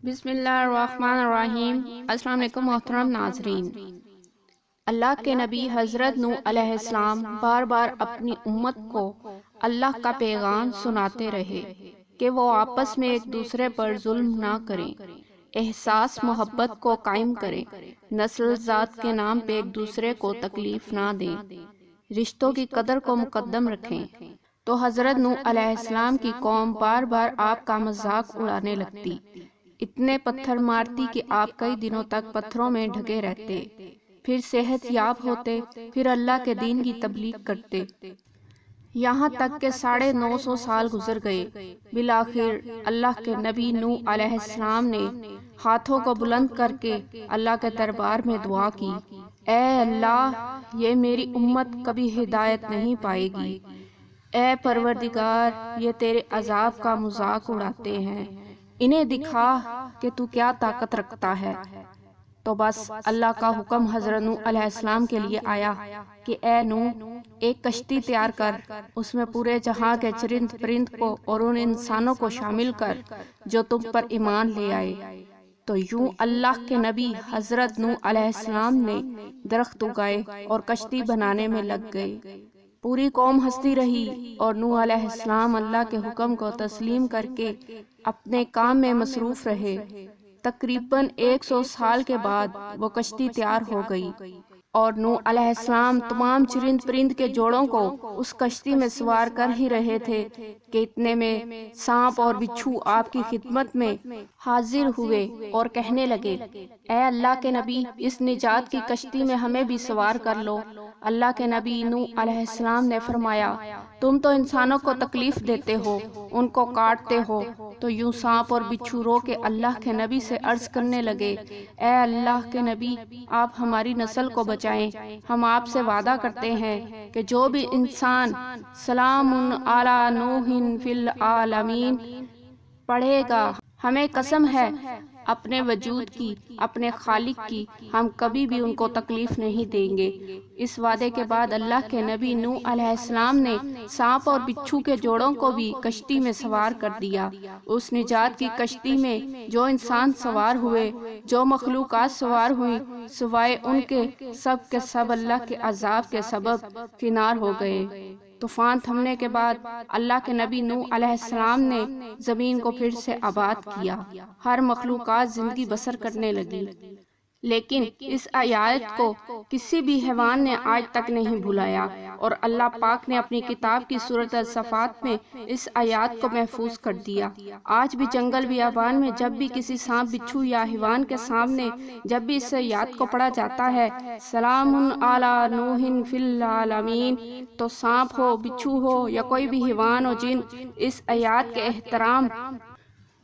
بسم اللہ الرحمن الرحیم۔ السلام علیکم محترم ناظرین۔ اللہ کے نبی حضرت نوح علیہ السلام بار بار اپنی امت کو اللہ کا پیغام سناتے رہے کہ وہ آپس میں ایک دوسرے پر ظلم نہ کریں، احساس محبت کو قائم کریں، نسل ذات کے نام پہ ایک دوسرے کو تکلیف نہ دیں، رشتوں کی قدر کو مقدم رکھیں۔ تو حضرت نوح علیہ السلام کی قوم بار بار آپ کا مذاق اڑانے لگتی، اتنے پتھر مارتی کہ آپ کئی دنوں تک پتھروں میں ڈھکے رہتے، پھر صحت یاب ہوتے، پھر اللہ کے دین کی تبلیغ کرتے، یہاں تک کہ 950 سال گزر گئے۔ بالآخر اللہ کے نبی نوح علیہ السلام نے ہاتھوں کو بلند کر کے اللہ کے دربار میں دعا کی، اے اللہ، یہ میری امت کبھی ہدایت نہیں پائے گی، اے پروردگار، یہ تیرے عذاب کا مذاق اڑاتے ہیں، انہیں دکھا کہ تو کیا طاقت رکھتا ہے۔ تو بس اللہ کا حکم حضرت نوح علیہ السلام کے لیے آیا کہ اے نوح، ایک کشتی تیار کر، اس میں پورے جہاں کے چرند پرند کو اور ان انسانوں کو شامل کر جو تم پر ایمان لے آئے۔ تو یوں اللہ کے نبی حضرت نوح علیہ السلام نے درخت اگائے اور کشتی بنانے میں لگ گئے۔ پوری قوم ہنستی رہی اور نوح علیہ السلام اللہ کے حکم کو تسلیم کر کے اپنے کام میں مصروف رہے۔ تقریباً 100 سال کے بعد وہ کشتی تیار ہو گئی اور نوح علیہ السلام تمام چرند پرند کے جوڑوں کو اس کشتی میں سوار کر ہی رہے تھے کہ اتنے میں سانپ اور بچھو آپ کی خدمت میں حاضر ہوئے اور کہنے لگے، اے اللہ کے نبی، اس نجات کی کشتی میں ہمیں بھی سوار کر لو۔ اللہ کے نبی نوح علیہ السلام نے فرمایا، تم تو انسانوں کو تکلیف دیتے ہو، ان کو کاٹتے ہو۔ تو یوں سانپ اور بچھو رو کے اللہ کے نبی سے عرض کرنے لگے، اے اللہ کے نبی، آپ ہماری نسل کو بچائیں، ہم آپ سے وعدہ کرتے ہیں کہ جو بھی انسان سلام علی نوح فی العالمین پڑھے گا، ہمیں قسم ہے اپنے وجود کی، اپنے خالق کی، ہم کبھی بھی ان کو تکلیف نہیں دیں گے۔ اس وعدے کے بعد اللہ کے نبی نوح علیہ السلام نے سانپ اور بچھو کے جوڑوں کو بھی کشتی میں سوار کر دیا۔ اس نجات کی کشتی میں جو انسان سوار ہوئے، جو مخلوقات سوار ہوئی، سوائے ان کے سب اللہ کے عذاب کے سبب کنار ہو گئے۔ طوفان تھمنے کے بعد اللہ کے نبی نوح علیہ السلام نے زمین کو پھر سے آباد کیا، ہر مخلوقات زندگی بسر کرنے لگی۔ لیکن اس آیات کو کسی بھی حیوان نے آج تک نہیں بھلایا، اور اللہ پاک نے اپنی کتاب کی سورۃ الصافات میں اس آیات کو محفوظ کر دیا۔ آج بھی جنگل بیابان میں جب بھی کسی سانپ بچھو یا حیوان کے سامنے جب بھی اس آیات کو پڑھا جاتا ہے، سلام علی نوح فی العالمین، تو سانپ ہو، بچھو ہو یا کوئی بھی حیوان و جن اس آیات کے احترام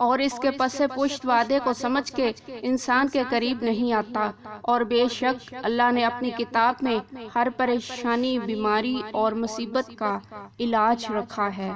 اور اس کے پس پشت وعدے کو سمجھ کے انسان کے قریب نہیں آتا۔ اور بے شک اللہ نے اپنی کتاب میں ہر پریشانی، بیماری اور مصیبت کا علاج رکھا ہے۔